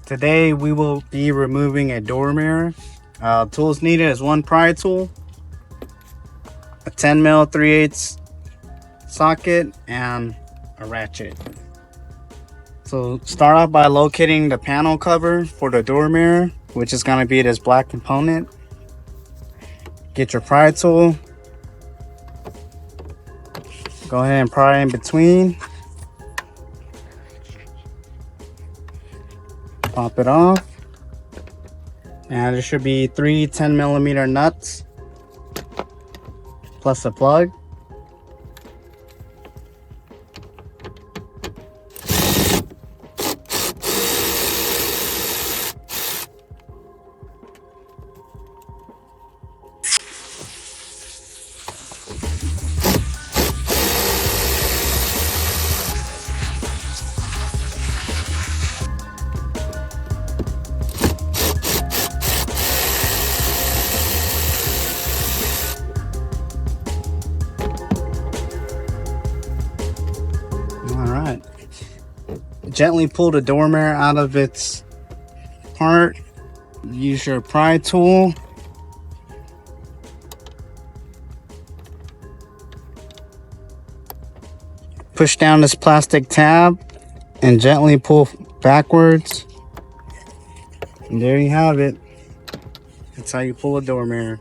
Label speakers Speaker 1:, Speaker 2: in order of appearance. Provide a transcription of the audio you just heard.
Speaker 1: Today we will be removing a door mirror. Tools needed is one pry tool, a 10 mil 3/8 socket, and a ratchet. So start off by locating the panel cover for the door mirror, which is going to be this black component. Get your pry tool. Go ahead and pry in between. Pop it off. And there should be 3 10mm nuts plus a plug. Alright, gently pull the door mirror out of its part. Use your pry tool. Push down this plastic tab and gently pull backwards. And there you have it. That's how you pull a door mirror.